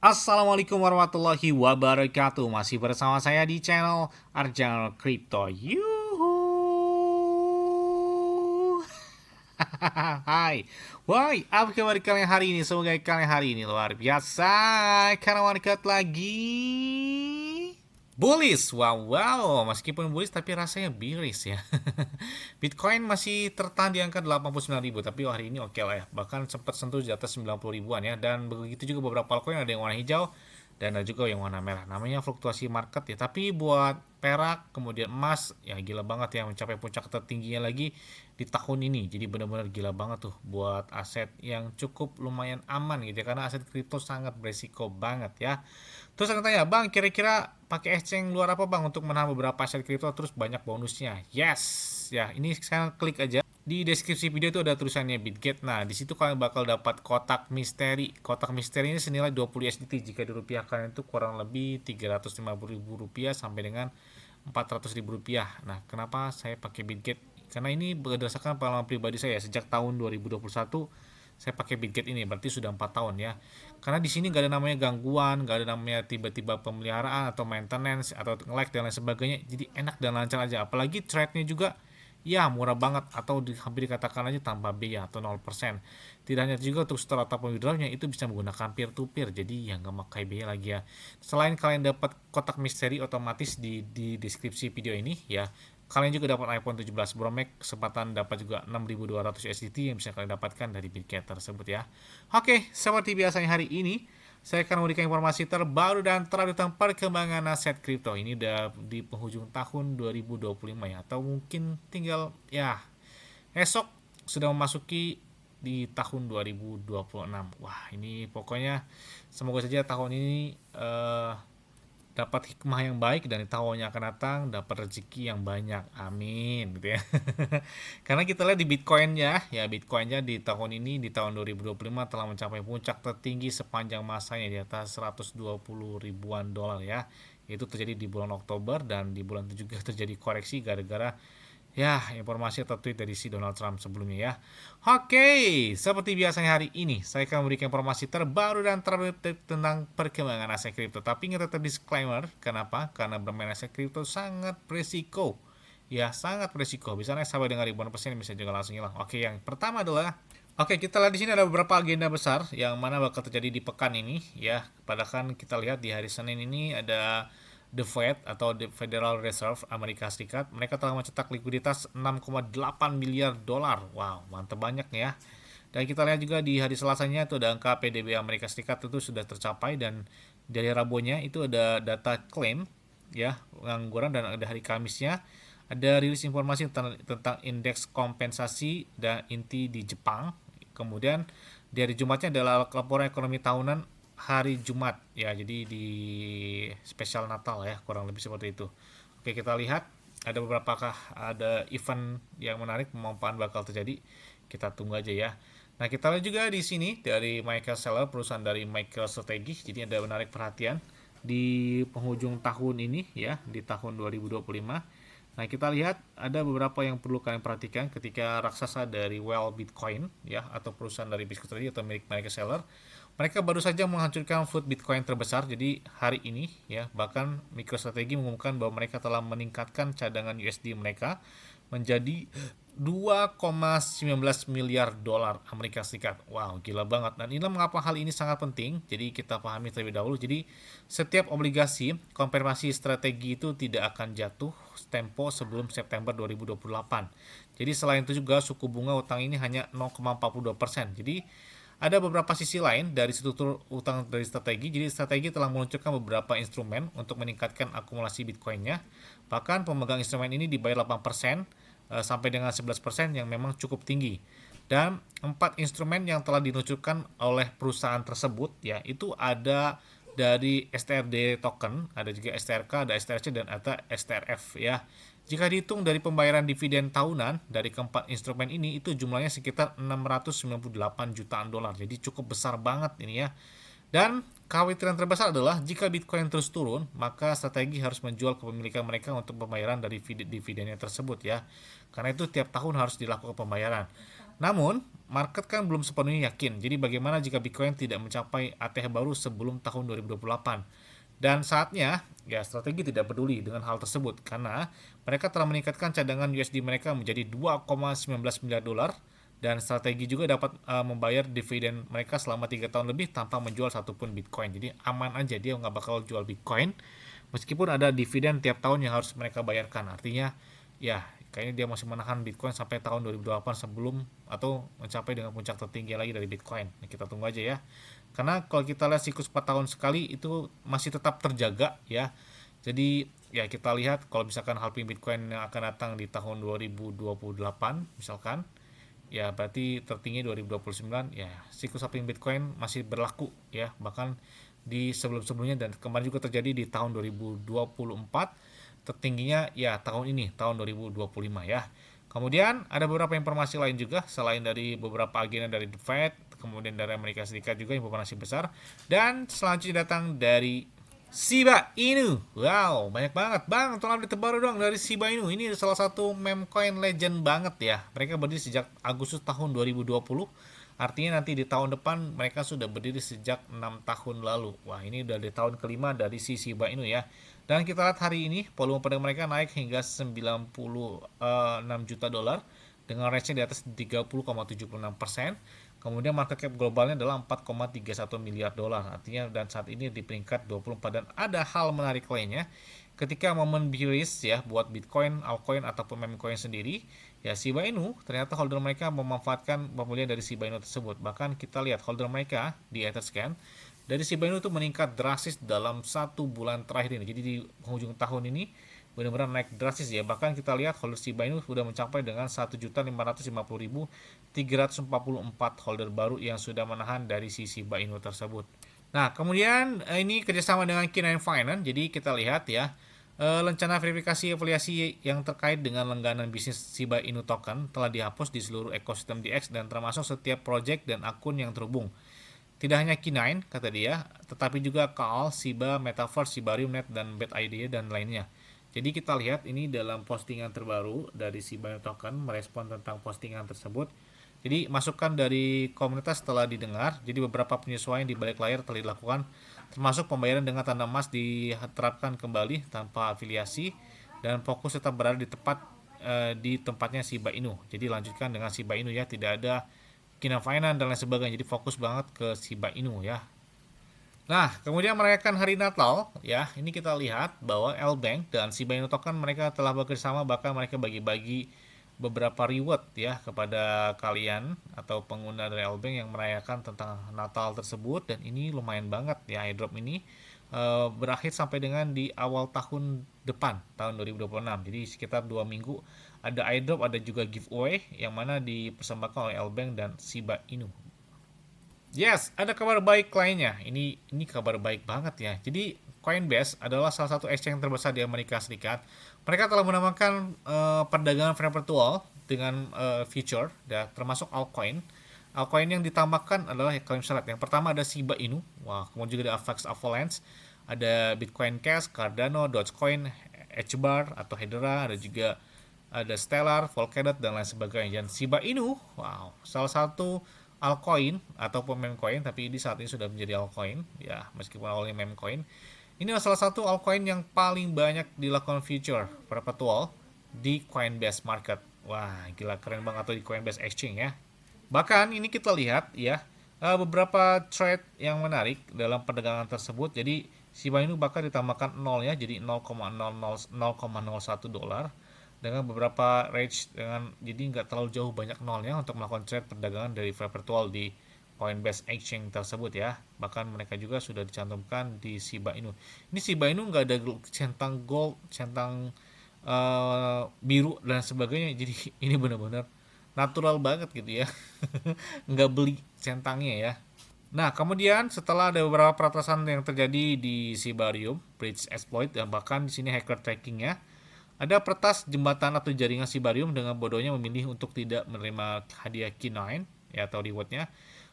Assalamualaikum warahmatullahi wabarakatuh. Masih bersama saya di channel Arjal Crypto. Yuhu. Hai. Woi, apa kabar kalian hari ini? Semoga kalian hari ini luar biasa. Karena market lagi bullish. Wow, wow. Meskipun bullish tapi rasanya bearish ya. Bitcoin masih tertahan di angka 89.000, tapi hari ini oke lah ya. Bahkan sempat sentuh di atas 90 ribuan ya. Dan begitu juga beberapa altcoin, ada yang warna hijau dan ada juga yang warna merah. Namanya fluktuasi market ya. Tapi buat perak, kemudian emas, ya gila banget ya, mencapai puncak tertingginya lagi di tahun ini. Jadi benar-benar gila banget tuh buat aset yang cukup lumayan aman gitu ya. Karena aset kripto sangat beresiko banget ya. Terus saya tanya, Bang, kira-kira pakai exchange luar apa Bang untuk menahan beberapa aset kripto terus banyak bonusnya? Yes, ya ini saya klik aja. Di deskripsi video itu ada tulisannya Bitget. Nah, di situ kalian bakal dapat kotak misteri. Kotak misteri ini senilai 20 USDT. Jika dirupiahkan itu kurang lebih 350 ribu rupiah sampai dengan 400 ribu rupiah. Nah, kenapa saya pakai Bitget? Karena ini berdasarkan pengalaman pribadi saya sejak tahun 2021 saya pakai Bitget ini, berarti sudah 4 tahun ya. Karena di sini gak ada namanya gangguan, gak ada namanya tiba-tiba pemeliharaan atau maintenance atau nge-lag dan lain sebagainya. Jadi enak dan lancar aja. Apalagi trade-nya juga ya murah banget, atau hampir dikatakan aja tanpa biaya atau 0%. Tidak hanya juga untuk store ataupun withdrawnya itu bisa menggunakan peer to peer, jadi ya nggak pakai biaya lagi ya. Selain kalian dapat kotak misteri otomatis di deskripsi video ini ya, kalian juga dapat iPhone 17 Pro Max, kesempatan dapat juga 6.200 USDT yang bisa kalian dapatkan dari Bitget tersebut ya. Oke, seperti biasanya hari ini saya akan memberikan informasi terbaru dan terupdate tentang perkembangan aset kripto. Ini udah di penghujung tahun 2025 ya, atau mungkin tinggal ya esok sudah memasuki di tahun 2026. Wah, ini pokoknya semoga saja tahun ini dapat hikmah yang baik dan di tahunnya akan datang dapat rezeki yang banyak, amin gitu ya. Karena kita lihat di Bitcoin-nya ya, Bitcoin-nya di tahun ini, di tahun 2025 telah mencapai puncak tertinggi sepanjang masanya di atas 120 ribuan dolar ya. Itu terjadi di bulan Oktober, dan di bulan itu juga terjadi koreksi gara-gara ya, informasi atau tweet dari si Donald Trump sebelumnya ya. Oke, seperti biasanya hari ini saya akan memberikan informasi terbaru dan terupdate tentang perkembangan aset kripto. Tapi ingat tetap disclaimer, kenapa? Karena bermain aset kripto sangat beresiko. Ya, sangat beresiko. Bisa naik sampai dengan ribuan persen, bisa juga langsung hilang. Oke, yang pertama adalah kita lihat di sini ada beberapa agenda besar yang mana bakal terjadi di pekan ini ya. Padahal kita lihat di hari Senin ini ada The Fed atau The Federal Reserve Amerika Serikat, mereka telah mencetak likuiditas 6,8 miliar dolar. Wow, mantap banyak ya. Dan kita lihat juga di hari Selasanya itu ada angka PDB Amerika Serikat itu sudah tercapai, dan dari Rabunya itu ada data klaim ya, pengangguran, dan ada hari Kamisnya ada rilis informasi tentang indeks kompensasi dan inti di Jepang. Kemudian di hari Jumatnya adalah laporan ekonomi tahunan hari Jumat ya, jadi di spesial Natal ya, kurang lebih seperti itu. Oke, kita lihat ada beberapa ada event yang menarik pemanfaatan bakal terjadi, kita tunggu aja ya. Nah, kita lihat juga di sini dari Michael Saylor, perusahaan dari Michael Strategy, jadi ada menarik perhatian di penghujung tahun ini ya, di tahun 2025. Nah, kita lihat ada beberapa yang perlu kalian perhatikan ketika raksasa dari Well Bitcoin ya, atau perusahaan dari MicroStrategy atau milik Michael Saylor, mereka baru saja menghancurkan flood Bitcoin terbesar. Jadi hari ini ya, bahkan MicroStrategy mengumumkan bahwa mereka telah meningkatkan cadangan USD mereka menjadi 2,19 miliar dolar Amerika Serikat. Wow, gila banget. Dan inilah mengapa hal ini sangat penting. Jadi kita pahami terlebih dahulu. Jadi setiap obligasi konfirmasi strategi itu tidak akan jatuh tempo sebelum September 2028. Jadi selain itu juga suku bunga utang ini hanya 0,42%. Jadi ada beberapa sisi lain dari struktur utang dari strategi. Jadi strategi telah meluncurkan beberapa instrumen untuk meningkatkan akumulasi Bitcoin-nya. Bahkan pemegang instrumen ini dibayar 8% sampai dengan 11% yang memang cukup tinggi. Dan 4 instrumen yang telah diluncurkan oleh perusahaan tersebut ya, itu ada dari STRD token, ada juga STRK, ada STRC, dan ada STRF ya. Jika dihitung dari pembayaran dividen tahunan dari keempat instrumen ini, itu jumlahnya sekitar 698 jutaan dolar. Jadi cukup besar banget ini ya. Dan kekhawatiran terbesar adalah jika Bitcoin terus turun, maka strategi harus menjual kepemilikan mereka untuk pembayaran dari dividennya tersebut ya. Karena itu tiap tahun harus dilakukan pembayaran. Namun, market kan belum sepenuhnya yakin. Jadi bagaimana jika Bitcoin tidak mencapai ATH baru sebelum tahun 2028? Dan saatnya, ya strategi tidak peduli dengan hal tersebut karena mereka telah meningkatkan cadangan USD mereka menjadi 2,19 miliar dolar dan strategi juga dapat membayar dividen mereka selama 3 tahun lebih tanpa menjual satupun Bitcoin. Jadi aman aja, dia nggak bakal jual Bitcoin meskipun ada dividen tiap tahun yang harus mereka bayarkan. Artinya ya kayaknya dia masih menahan Bitcoin sampai tahun 2028 sebelum atau mencapai dengan puncak tertinggi lagi dari Bitcoin. Nah, kita tunggu aja ya. Karena kalau kita lihat siklus 4 tahun sekali itu masih tetap terjaga ya. Jadi ya kita lihat kalau misalkan halving Bitcoin yang akan datang di tahun 2028 misalkan, ya berarti tertinggi 2029, ya siklus halving Bitcoin masih berlaku ya, bahkan di sebelum-sebelumnya dan kemarin juga terjadi di tahun 2024, tertingginya ya tahun ini tahun 2025 ya. Kemudian ada beberapa informasi lain juga selain dari beberapa agenda dari The Fed, kemudian dari Amerika Serikat juga informasi besar, dan selanjutnya datang dari Shiba Inu. Wow, banyak banget. Bang, tolong update terbaru dong dari Shiba Inu. Ini salah satu meme coin legend banget ya. Mereka berdiri sejak Agustus tahun 2020. Artinya nanti di tahun depan mereka sudah berdiri sejak 6 tahun lalu. Wah, ini udah di tahun kelima dari si Shiba Inu ya. Dan kita lihat hari ini volume perdagangan mereka naik hingga 96 juta dolar dengan range-nya di atas 30,76%. Kemudian market cap globalnya adalah 4,31 miliar dolar. Artinya dan saat ini di peringkat 24, dan ada hal menarik lainnya. Ketika momen bearish ya buat Bitcoin, altcoin ataupun meme coin sendiri, ya Shiba Inu ternyata holder mereka memanfaatkan pemulihan dari Shiba Inu tersebut. Bahkan kita lihat holder mereka di Etherscan dari Shiba Inu itu meningkat drastis dalam 1 bulan terakhir ini. Jadi di penghujung tahun ini benar-benar naik drastis ya. Bahkan kita lihat holder Shiba Inu sudah mencapai dengan 1.550.344 holder baru yang sudah menahan dari si Shiba Inu tersebut. Nah, kemudian ini kerjasama dengan Q9 Finance. Jadi kita lihat ya, rencana verifikasi afiliasi yang terkait dengan langganan bisnis Shiba Inu token telah dihapus di seluruh ekosistem DX dan termasuk setiap project dan akun yang terhubung. Tidak hanya Q9 kata dia, tetapi juga KAL, Shiba, Metaverse, Shibarium Net, dan BitIDea dan lainnya. Jadi kita lihat ini dalam postingan terbaru dari Shiba Inu Token merespon tentang postingan tersebut. Jadi masukan dari komunitas telah didengar. Jadi beberapa penyesuaian di balik layar telah dilakukan, termasuk pembayaran dengan tanda emas diterapkan kembali tanpa afiliasi dan fokus tetap berada di tempatnya Shiba Inu. Jadi lanjutkan dengan Shiba Inu ya, tidak ada Q9 Finance dan lain sebagainya. Jadi fokus banget ke Shiba Inu ya. Nah, kemudian merayakan hari Natal, ya, ini kita lihat bahwa L-Bank dan Shiba Inu Token mereka telah bekerjasama, bahkan mereka bagi-bagi beberapa reward ya kepada kalian atau pengguna dari L-Bank yang merayakan tentang Natal tersebut. Dan ini lumayan banget ya, airdrop ini berakhir sampai dengan di awal tahun depan, tahun 2026. Jadi sekitar 2 minggu ada airdrop, ada juga giveaway yang mana dipersembahkan oleh L-Bank dan Shiba Inu. Yes, ada kabar baik lainnya. Ini kabar baik banget ya. Jadi Coinbase adalah salah satu exchange terbesar di Amerika Serikat. Mereka telah menambahkan perdagangan virtual dengan feature, ya, termasuk altcoin. Altcoin yang ditambahkan adalah klaim syarat. Yang pertama ada Shiba Inu, wah, kemudian juga ada Avax Avalanche, ada Bitcoin Cash, Cardano, Dogecoin, HBAR atau Hedera, ada juga ada Stellar, Polkadot dan lain sebagainya. Dan Shiba Inu, wow, salah satu altcoin ataupun meme coin, tapi ini saat ini sudah menjadi altcoin ya, meskipun awalnya meme coin. Ini adalah salah satu altcoin yang paling banyak dilakukan feature perpetual di Coinbase Market. Wah, gila keren banget, atau di Coinbase Exchange ya. Bahkan ini kita lihat ya, beberapa trade yang menarik dalam perdagangan tersebut. Jadi Shiba Inu bahkan ditambahkan 0 ya, jadi 0,01 dolar dengan beberapa range, dengan jadi nggak terlalu jauh banyak nolnya untuk melakukan trade perdagangan dari virtual di Coinbase Exchange tersebut ya. Bahkan mereka juga sudah dicantumkan di Shiba Inu. Ini Shiba Inu nggak ada centang gold, centang biru dan sebagainya. Jadi ini benar-benar natural banget gitu ya. Nggak beli centangnya ya. Nah, kemudian setelah ada beberapa peretasan yang terjadi di Shibarium, bridge exploit, dan bahkan di sini hacker trackingnya, ada peretas jembatan atau jaringan Shibarium dengan bodohnya memilih untuk tidak menerima hadiah Q9 ya, atau rewardnya.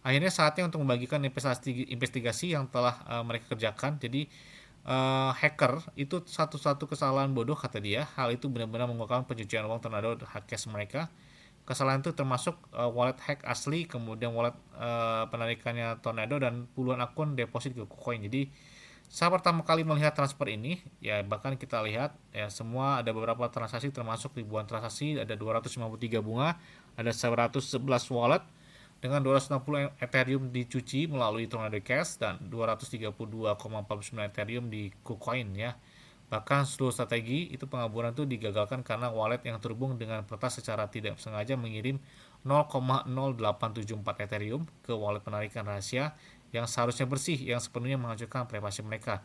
Akhirnya saatnya untuk membagikan investigasi yang telah mereka kerjakan. Jadi hacker itu satu-satu kesalahan bodoh kata dia. Hal itu benar-benar mengungkapkan pencucian uang tornado hackers mereka. kesalahan itu termasuk wallet hack asli, kemudian wallet penarikannya Tornado, dan puluhan akun deposit ke KuCoin. Jadi saya pertama kali melihat transfer ini, ya bahkan kita lihat ya semua ada beberapa transaksi termasuk ribuan transaksi, ada 253 bunga, ada 111 wallet dengan 260 Ethereum dicuci melalui Tornado Cash dan 232,49 Ethereum di KuCoin ya. Bahkan seluruh strategi itu pengaburan itu digagalkan karena wallet yang terhubung dengan peretas secara tidak sengaja mengirim 0,0874 Ethereum ke wallet penarikan rahasia yang seharusnya bersih, yang sepenuhnya menghancurkan privasi mereka.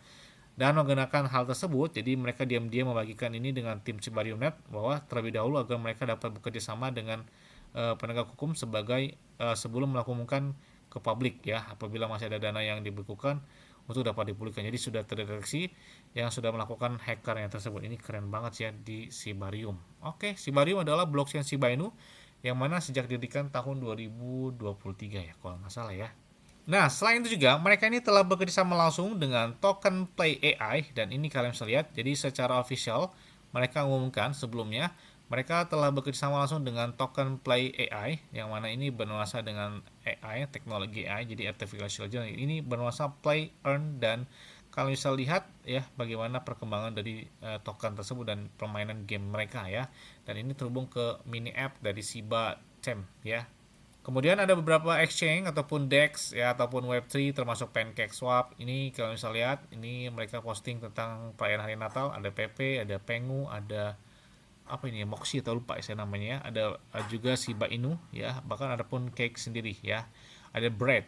Dan menggunakan hal tersebut, jadi mereka diam-diam membagikan ini dengan tim Cibarium.net bahwa terlebih dahulu agar mereka dapat bekerja sama dengan penegak hukum sebagai sebelum melakukan ke publik ya, apabila masih ada dana yang dibekukan untuk dapat dipulihkan. Jadi sudah terdeteksi yang sudah melakukan hacker yang tersebut. Ini keren banget ya di Cibarium. Oke, Cibarium adalah blockchain Shiba Inu yang mana sejak didirikan tahun 2023 ya kalau nggak salah ya. Nah, selain itu juga mereka ini telah bekerjasama langsung dengan Token Play AI, dan ini kalian bisa lihat. Jadi secara official mereka mengumumkan sebelumnya mereka telah bekerjasama langsung dengan Token Play AI, yang mana ini bernuansa dengan AI, teknologi AI, jadi artificial intelligence. Ini bernuansa play, earn, dan kalian bisa lihat ya bagaimana perkembangan dari token tersebut dan permainan game mereka ya. Dan ini terhubung ke mini app dari Shiba Chain ya. Kemudian ada beberapa exchange ataupun DEX ya ataupun Web3 termasuk PancakeSwap. Ini kalau bisa lihat, ini mereka posting tentang perayaan hari Natal, ada PP, ada Pengu, ada apa ini ya, Moxie atau lupa saya namanya ya. Ada juga Shiba Inu ya, bahkan ada pun cake sendiri ya. Ada bread.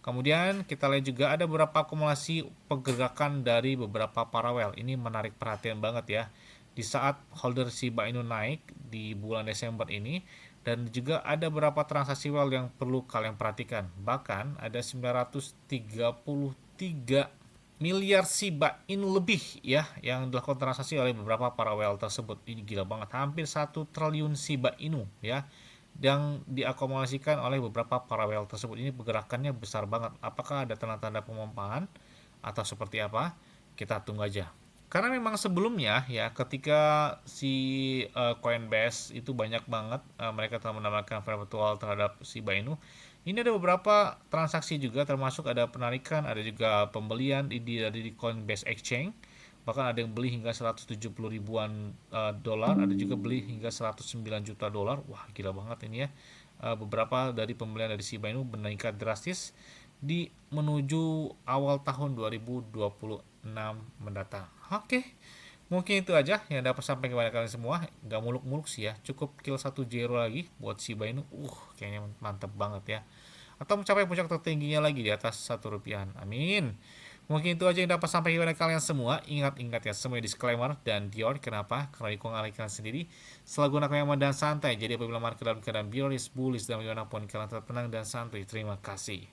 Kemudian kita lihat juga ada beberapa akumulasi pergerakan dari beberapa paralel. Ini menarik perhatian banget ya. Di saat holder Shiba Inu naik di bulan Desember ini, dan juga ada beberapa transaksi whale yang perlu kalian perhatikan. Bahkan ada 933 miliar Shiba Inu lebih ya yang dilakukan transaksi oleh beberapa para whale tersebut. Ini gila banget, hampir 1 triliun Shiba Inu ya yang diakumulasikan oleh beberapa para whale tersebut. Ini pergerakannya besar banget. Apakah ada tanda-tanda pemompaan atau seperti apa? Kita tunggu aja. Karena memang sebelumnya ya ketika si Coinbase itu banyak banget mereka telah menambahkan virtual terhadap Shiba Inu. Ini ada beberapa transaksi juga, termasuk ada penarikan, ada juga pembelian di Coinbase Exchange. Bahkan ada yang beli hingga 170 ribuan dolar, ada juga beli hingga 109 juta dolar. Wah, gila banget ini ya. Beberapa dari pembelian dari Shiba Inu meningkat drastis di menuju awal tahun 2026 mendatang. Oke, mungkin itu aja yang dapat sampai kepada kalian semua. Gak muluk-muluk sih ya, cukup kill 1 0 lagi buat Shiba Inu. Kayaknya mantep banget ya. Atau mencapai puncak tertingginya lagi di atas 1 rupiah. Amin. Mungkin itu aja yang dapat sampai kepada kalian semua. Ingat-ingat ya, semua disclaimer dan Dior. Kenapa? Karena ikut kalian sendiri selalu gunakan yang aman dan santai. Jadi apabila market dalam keadaan bearish, bullish, dan bagaimanapun kalian tetap tenang dan santai. Terima kasih.